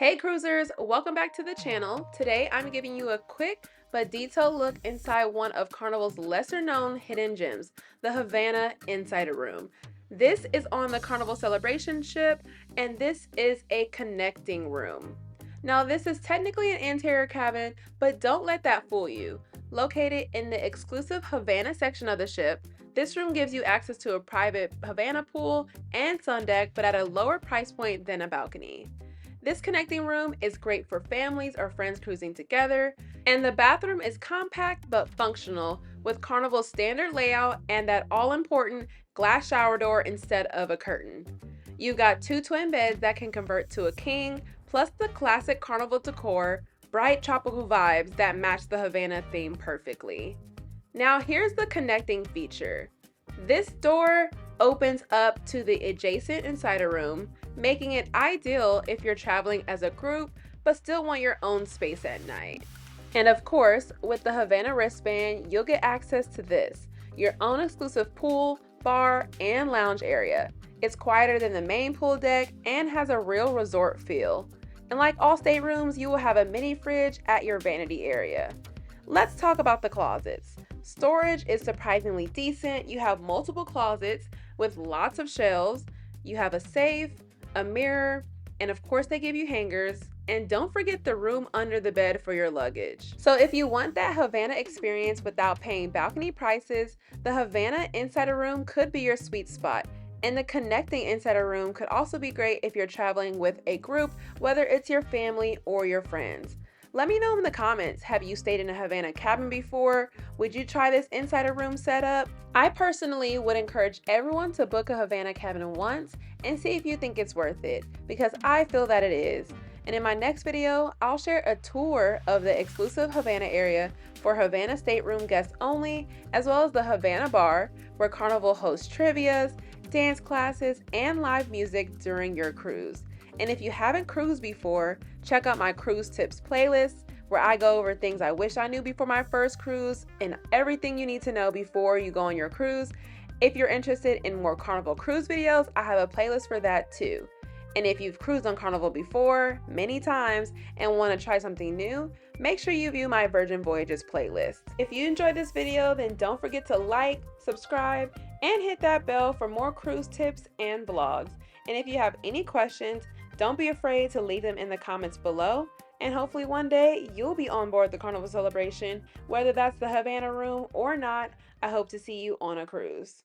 Hey cruisers, welcome back to the channel. Today I'm giving you a quick but detailed look inside one of Carnival's lesser known hidden gems, the Havana Inside Room. This is on the Carnival Celebration ship and this is a connecting room. Now this is technically an interior cabin, but don't let that fool you. Located in the exclusive Havana section of the ship, this room gives you access to a private Havana pool and sun deck, but at a lower price point than a balcony. This connecting room is great for families or friends cruising together, and the bathroom is compact but functional with Carnival's standard layout and that all-important glass shower door instead of a curtain. You've got two twin beds that can convert to a king, plus the classic Carnival decor, bright tropical vibes that match the Havana theme perfectly. Now here's the connecting feature. This door opens up to the adjacent insider room, making it ideal if you're traveling as a group but still want your own space at night. And of course, with the Havana wristband, you'll get access to this, your own exclusive pool, bar, and lounge area. It's quieter than the main pool deck and has a real resort feel. And like all staterooms, you will have a mini fridge at your vanity area. Let's talk about the closets. Storage is surprisingly decent. You have multiple closets with lots of shelves. You have a safe, a mirror, and of course they give you hangers. And don't forget the room under the bed for your luggage. So if you want that Havana experience without paying balcony prices, the Havana Insider Room could be your sweet spot. And the connecting insider room could also be great if you're traveling with a group, whether it's your family or your friends. Let me know in the comments, have you stayed in a Havana cabin before? Would you try this insider room setup? I personally would encourage everyone to book a Havana cabin once and see if you think it's worth it, because I feel that it is. And in my next video, I'll share a tour of the exclusive Havana area for Havana stateroom guests only, as well as the Havana bar, where Carnival hosts trivias, dance classes, and live music during your cruise. And if you haven't cruised before, check out my cruise tips playlist where I go over things I wish I knew before my first cruise and everything you need to know before you go on your cruise. If you're interested in more Carnival cruise videos, I have a playlist for that too. And if you've cruised on Carnival before, many times, and want to try something new, make sure you view my Virgin Voyages playlist. If you enjoyed this video, then don't forget to like, subscribe, and hit that bell for more cruise tips and vlogs. And if you have any questions, don't be afraid to leave them in the comments below. And hopefully one day you'll be on board the Carnival Celebration, whether that's the Havana room or not. I hope to see you on a cruise.